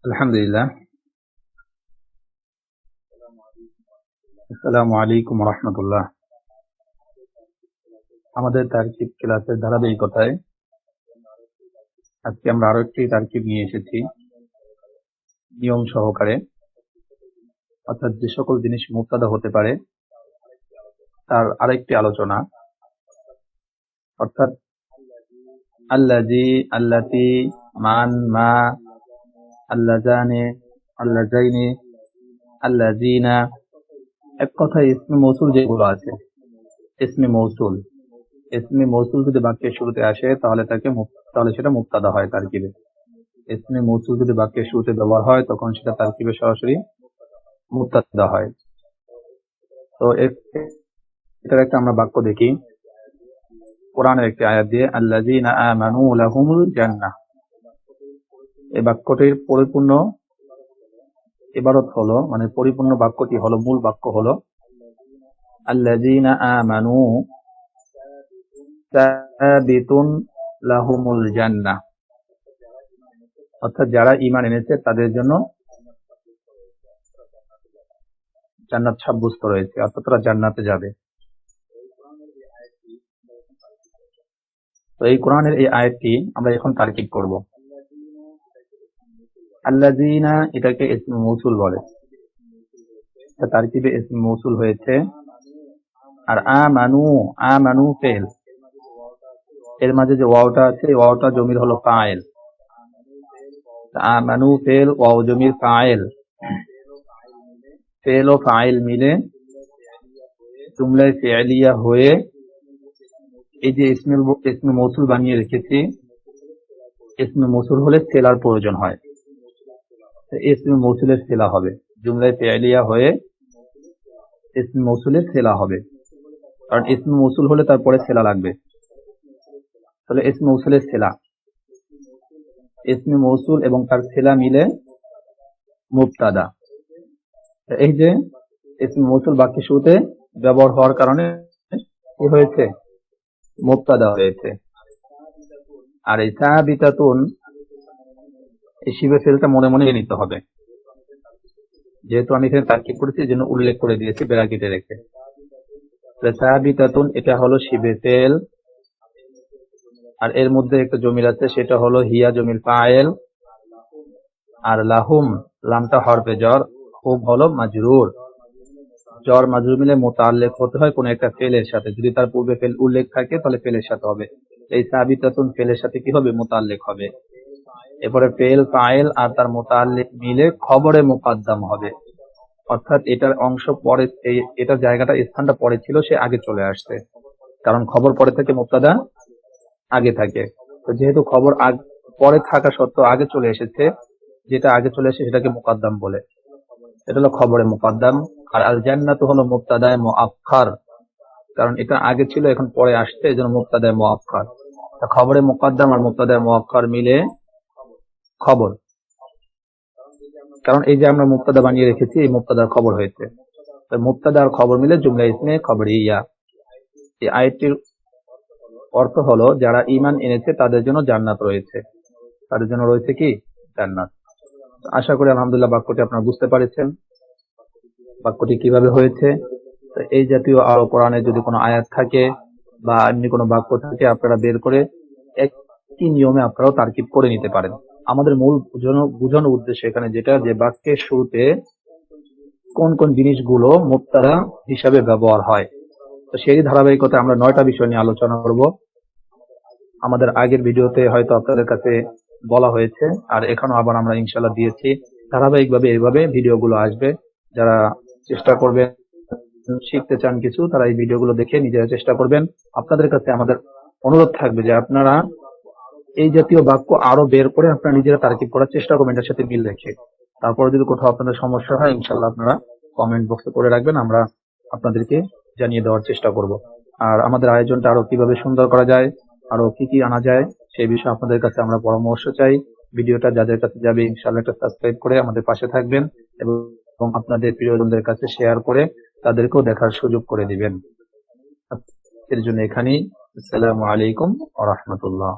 আলহামদুলিল্লাহ। আসসালামু আলাইকুম রহমতুল্লাহ। আমাদের তারকিব ক্লাসের ধারাবাহিকতায় আজকে আমরা আরো একটি তারকিব নিয়ে এসেছি নিয়ম সহকারে, অর্থাৎ যে সকল জিনিস মুবতাদা হতে পারে তার আরেকটি আলোচনা, অর্থাৎ আল্লাজি, আল্লাতি, মান, মা, আল্লাজানে, আল্লাজাইনে, আল্লাজিনা, এক কথায় ইসমে মৌসুল যেগুলো আছে, ইসমে মৌসুল যদি বাক্যের শুরুতে আসে তাহলে সেটা মুবতাদা হয় তারকিবে। ইসমে মৌসুল যদি বাক্যের শুরুতে ব্যবহার হয় তখন সেটা তারকিবে সরাসরি মুবতাদা হয়। তো এটার একটা আমরা বাক্য দেখি কোরআনের একটি আয়াত দিয়ে, আল্লাযীনা আমানু লাহুমুল জান্নাহ। এই বাক্যটির পরিপূর্ণ ইবারত হলো, মানে পরিপূর্ণ বাক্যটি হলো, মূল বাক্য হলো আল্লাযীনা আমানু সাবিতুন লাহুমুল জান্নাহ, অর্থাৎ যারা ঈমান এনেছে তাদের জন্য জান্নাত সাব্যস্ত রয়েছে, অর্থাৎ তারা জান্নাতে যাবে। তো এই কোরআনের এই আয়াতটি আমরা এখন তারকিব করব। আল্লাযীনা এটাকে ইসমে মৌসুল বলে, তারকিবে ইসমে মৌসুল হয়েছে। আর আমানু ফেল, এর মাঝে যে ওয়াওটা আছে ওয়াওটা জমির হলো ফাইল। আমানু ফেল, ওয়াও জমির ফাইল, ফেল ও ফাইল মিলে জুমলায়ে ফি'লিয়া হয়ে এই যে ইসমে মৌসুল বানিয়ে রেখেছি। ইসমে মৌসুল হলে সেলার প্রয়োজন হয়, ইসমে মৌসুলের সেলা হবে, জুমলায়ে ফি'লিয়া হয়ে ইসমে মৌসুলের সেলা হবে, কারণ ইসমে মৌসুল হলে তারপরে সেলা লাগবে। তাহলে ইসমে মৌসুলের সেলা, ইসমে মৌসুল এবং তার সেলা মিলে মুবতাদা। এই যে ইসমে মৌসুল বাক্যের শুরুতে ব্যবহার হওয়ার কারণে কি হয়েছে? মুবতাদা হয়েছে। আর এই সাবিতাতুন, এই শিবে ফেলটা মনে মনে নিতে হবে, যেহেতু আমি এখানে তারকিব করেছি এই জন্য উল্লেখ করে দিয়েছি ব্র্যাকেটে রেখে। সাবিতাতুন এটা হলো শিবে ফেল, আর এর মধ্যে একটা জমির আছে সেটা হলো হিয়া জমির ফাইল, আর লাহুম লামটা হরফে জ্বর, হুম হলো মাজরুর। জ্বর মাজরুর মিলে মুতাআল্লিক হতে হয় কোন একটা ফেলের সাথে, যদি তার পূর্বে ফেল উল্লেখ থাকে তাহলে ফেলের সাথে হবে। এই সাবিতাতুন ফেলের সাথে কি হবে? মুতাআল্লিক হবে। এরপরে ফেল ফাইল আর তার মুতাআল্লিক মিলে খবরে মুকাদ্দাম হবে, অর্থাৎ এটার অংশ পরে, এটার জায়গাটা স্থানটা পরে ছিল, সে আগে চলে আসছে, কারণ খবর পরে থেকে মুবতাদা আগে থাকে। তো যেহেতু খবর পরে থাকা সত্ত্বেও আগে চলে এসেছে, যেটা আগে চলে এসে সেটাকে মুকাদ্দাম বলে, এটা হলো খবরে মুকাদ্দাম। আর আল জান্নাতু হলো মুবতাদায়ে মুআক্খার, কারণ এটা আগে ছিল এখন পরে আসছে, এজন্য মুবতাদায়ে মুআক্খার। খবরে মুকাদ্দাম আর মুবতাদায়ে মুআক্খার মিলে খবর, কারণ এই যে আমরা মুবতাদা বানিয়ে রেখেছি, এই মুবতাদার খবর হয়েছে। তো মুবতাদা আর খবর মিলে জুমলা ইসমে খবরিয়া। এই আয়াতটির অর্থ হলো যারা ঈমান এনেছে তাদের জন্য জান্নাত রয়েছে, তাদের জন্য রয়েছে কি? জান্নাত। আশা করি আলহামদুলিল্লাহ বাক্যটি আপনারা বুঝতে পারছেন, বাক্যটি কিভাবে হয়েছে। তো এই জাতীয় আরো কোরআনে যদি কোনো আয়াত থাকে বা এমনি কোনো বাক্য থাকে, আপনারা বের করে একই নিয়মে আপনারাও তারকিব করে নিতে পারেন। আমাদের মূল বোঝানোর উদ্দেশ্য এখানে যেটা, যে বাক্যের শুরুতে কোন কোন জিনিসগুলো মুবতাদা হিসাবে ব্যবহার হয়। তো সেই ধারাবাহিকতা আমরা 9টা বিষয় নিয়ে আলোচনা করব। আমাদের আগের ভিডিওতে হয়তো আপনাদের কাছে বলা হয়েছে, আর এখানেও আবার আমরা ইনশাআল্লাহ দিয়েছি। ধারাবাহিকভাবে এইভাবে ভিডিওগুলো আসবে। যারা চেষ্টা করবেন, শিখতে চান কিছু, তারা এই ভিডিওগুলো দেখে নিজেরা চেষ্টা করবেন। আপনাদের কাছে আমাদের অনুরোধ থাকবে যে আপনারা এই জাতীয় বাক্য আরো বের করে আপনারা নিজেরা তারকিব করার চেষ্টা করবেন, এটার সাথে মিল রেখে। তারপরে যদি কোথাও আপনাদের সমস্যা হয় ইনশাআল্লাহ আপনারা কমেন্ট বক্সে করে রাখবেন, আমরা আপনাদেরকে জানিয়ে দেওয়ার চেষ্টা করব। আর আমাদের আয়োজনটা আরো কিভাবে সুন্দর করা যায়, আরো কি কি আনা যায়, সেই বিষয়ে আপনাদের কাছে আমরা পরামর্শ চাই। ভিডিওটা যাদের কাছে যাবে ইনশাআল্লাহ একটা সাবস্ক্রাইব করে আমাদের পাশে থাকবেন এবং আপনাদের প্রিয়জনদের কাছে শেয়ার করে তাদেরকেও দেখার সুযোগ করে দিবেন। এর জন্য এখানেই। আসসালামু আলাইকুম ওয়া রাহমাতুল্লাহ।